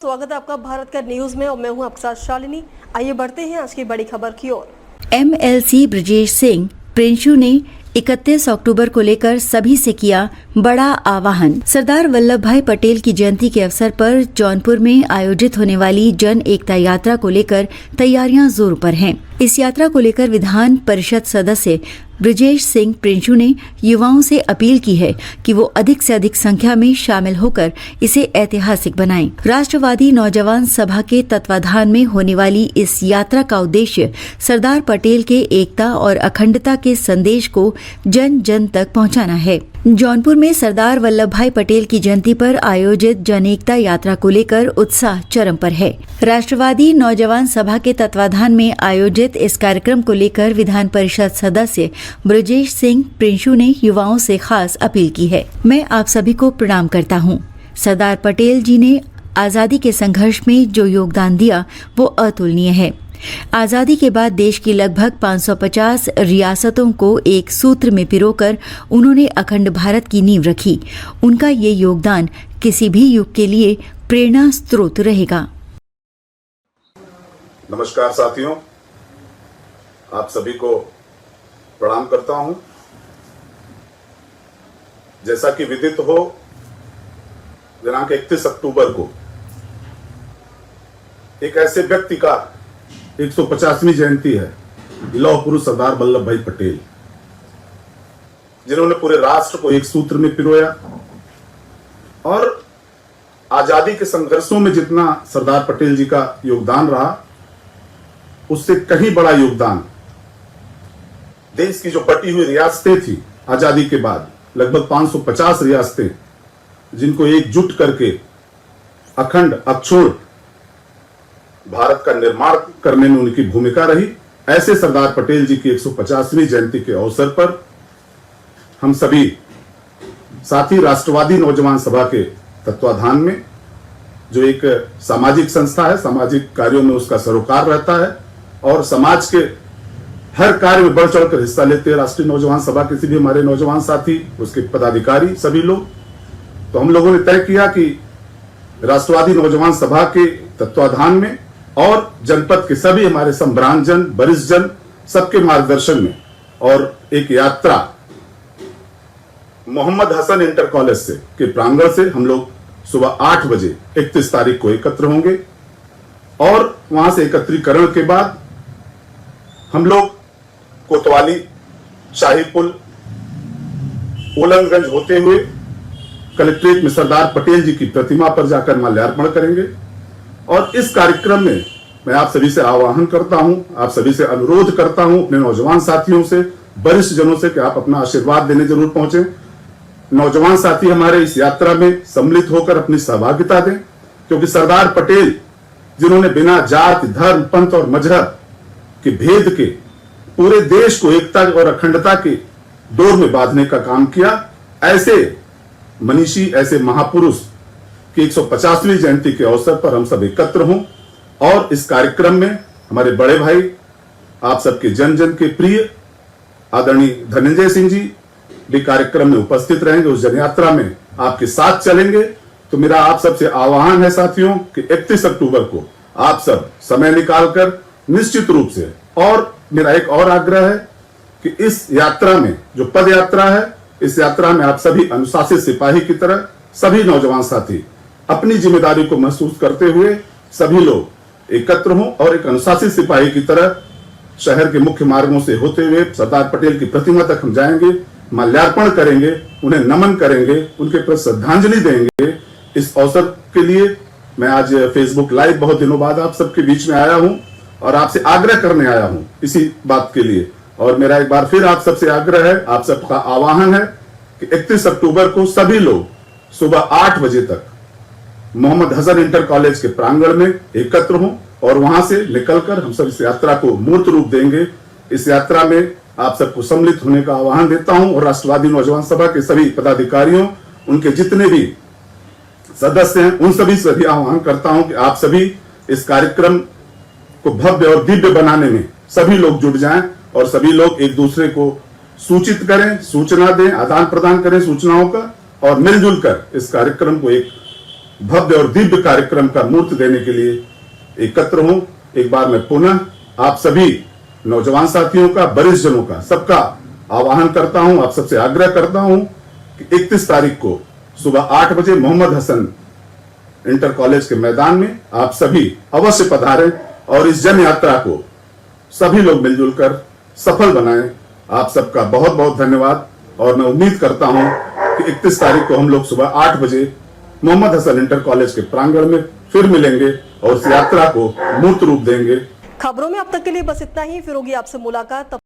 स्वागत है आपका भारत का न्यूज में और मैं हूं आपके साथ शालिनी। आइए बढ़ते हैं आज की बड़ी खबर की ओर। एमएलसी ब्रजेश सिंह प्रिंशू ने 31 अक्टूबर को लेकर सभी से किया बड़ा आह्वान। सरदार वल्लभ भाई पटेल की जयंती के अवसर पर जौनपुर में आयोजित होने वाली जन एकता यात्रा को लेकर तैयारियां जोरों पर हैं। इस यात्रा को लेकर विधान परिषद सदस्य ब्रजेश सिंह प्रिंशू ने युवाओं से अपील की है कि वो अधिक से अधिक संख्या में शामिल होकर इसे ऐतिहासिक बनाएं। राष्ट्रवादी नौजवान सभा के तत्वाधान में होने वाली इस यात्रा का उद्देश्य सरदार पटेल के एकता और अखंडता के संदेश को जन जन तक पहुंचाना है। जौनपुर में सरदार वल्लभ भाई पटेल की जयंती पर आयोजित जन एकता यात्रा को लेकर उत्साह चरम पर है। राष्ट्रवादी नौजवान सभा के तत्वाधान में आयोजित इस कार्यक्रम को लेकर विधान परिषद सदस्य ब्रजेश सिंह प्रिंशू ने युवाओं से खास अपील की है। मैं आप सभी को प्रणाम करता हूं। सरदार पटेल जी ने आजादी के संघर्ष में जो योगदान दिया वो अतुलनीय है। आजादी के बाद देश की लगभग 550 रियासतों को एक सूत्र में पिरोकर उन्होंने अखंड भारत की नींव रखी। उनका ये योगदान किसी भी युग के लिए प्रेरणा स्रोत रहेगा। नमस्कार साथियों, आप सभी को प्रणाम करता हूं। जैसा कि विदित हो, दिनांक 31 अक्टूबर को एक ऐसे व्यक्ति का 150वीं जयंती है, लौह पुरुष सरदार वल्लभ भाई पटेल, जिन्होंने पूरे राष्ट्र को एक सूत्र में पिरोया और आजादी के संघर्षों में जितना सरदार पटेल जी का योगदान रहा, उससे कहीं बड़ा योगदान देश की जो बटी हुई रियासतें थी आजादी के बाद, लगभग 550 रियासतें, जिनको एकजुट करके अखंड अक्षुण्ण भारत का निर्माण करने में उनकी भूमिका रही। ऐसे सरदार पटेल जी की 150वीं जयंती के अवसर पर हम सभी साथी राष्ट्रवादी नौजवान सभा के तत्वाधान में, जो एक सामाजिक संस्था है, सामाजिक कार्यों में उसका सरोकार रहता है और समाज के हर कार्य में बढ़ चढ़कर हिस्सा लेते हैं राष्ट्रीय नौजवान सभा के सभी हमारे नौजवान साथी, उसके पदाधिकारी सभी लोग। तो हम लोगों ने तय किया कि राष्ट्रवादी नौजवान सभा के तत्वाधान में और जनपद के सभी हमारे संभ्रांतजन, वरिष्ठ जन, सबके मार्गदर्शन में और एक यात्रा मोहम्मद हसन इंटर कॉलेज से के प्रांगण से हम लोग सुबह 8 बजे 31 तारीख को एकत्र होंगे और वहां से एकत्रीकरण के बाद हम लोग कोतवाली, शाही पुल, उलंगगंज होते हुए कलेक्ट्रेट में सरदार पटेल जी की प्रतिमा पर जाकर माल्यार्पण करेंगे। और इस कार्यक्रम में मैं आप सभी से आह्वान करता हूं, आप सभी से अनुरोध करता हूं, अपने नौजवान साथियों से, वरिष्ठ जनों से कि आप अपना आशीर्वाद देने जरूर पहुंचे। नौजवान साथी हमारे इस यात्रा में सम्मिलित होकर अपनी सहभागिता दें, क्योंकि सरदार पटेल जिन्होंने बिना जाति, धर्म, पंथ और मजहब के भेद के पूरे देश को एकता और अखंडता के डोर में बांधने का काम किया, ऐसे मनीषी, ऐसे महापुरुष की 150वीं जयंती के अवसर पर हम सब एकत्र हों और इस कार्यक्रम में हमारे बड़े भाई, आप सबके जन जन के प्रिय आदरणीय धनंजय सिंह जी भी कार्यक्रम में उपस्थित रहेंगे। उस जनयात्रा में आपके साथ चलेंगे। तो मेरा आप सबसे आह्वान है साथियों कि 31 अक्टूबर को आप सब समय निकालकर निश्चित रूप से, और मेरा एक और आग्रह है कि इस यात्रा में जो पद यात्रा है, इस यात्रा में आप सभी अनुशासित सिपाही की तरह सभी नौजवान साथी अपनी जिम्मेदारी को महसूस करते हुए सभी लोग एकत्र हों और एक अनुशासित सिपाही की तरह शहर के मुख्य मार्गों से होते हुए सरदार पटेल की प्रतिमा तक हम जाएंगे, माल्यार्पण करेंगे, उन्हें नमन करेंगे, उनके प्रति श्रद्धांजलि देंगे। इस अवसर के लिए मैं आज फेसबुक लाइव बहुत दिनों बाद आप सबके बीच में आया हूं और आपसे आग्रह करने आया हूं इसी बात के लिए। और मेरा एक बार फिर आप सबसे आग्रह है, आप सबका आह्वान है कि 31 अक्टूबर को सभी लोग सुबह 8 बजे तक मोहम्मद हसन इंटर कॉलेज के प्रांगण में एकत्र हों और वहां से निकलकर हम सब इस यात्रा को मूर्त रूप देंगे। इस यात्रा में आप सबको सम्मिलित होने का आह्वान देता हूं और राष्ट्रवादी नौजवान सभा के सभी पदाधिकारियों, उनके जितने भी सदस्य हैं, उन सभी से भी आह्वान करता हूं कि आप सभी इस कार्यक्रम को भव्य और दिव्य बनाने में सभी लोग जुट जाएं और सभी लोग एक दूसरे को सूचित करें, सूचना दें, आदान प्रदान करें सूचनाओं का और मिलजुल कर इस कार्यक्रम को एक भव्य और दिव्य कार्यक्रम का मूर्त देने के लिए एकत्र हूं। एक बार मैं पुनः आप सभी नौजवान साथियों का, वरिष्ठ जनों का, सबका आह्वान करता हूं, आप सबसे आग्रह करता हूं कि 31 तारीख को सुबह 8 बजे मोहम्मद हसन इंटर कॉलेज के मैदान में आप सभी अवश्य पधारें और इस जन यात्रा को सभी लोग मिलजुल कर सफल बनाएं। आप सबका बहुत बहुत धन्यवाद और मैं उम्मीद करता हूं कि 31 तारीख को हम लोग सुबह 8 बजे मोहम्मद हसन इंटर कॉलेज के प्रांगण में फिर मिलेंगे और इस यात्रा को मूर्त रूप देंगे। खबरों में अब तक के लिए बस इतना ही, फिर होगी आपसे मुलाकात।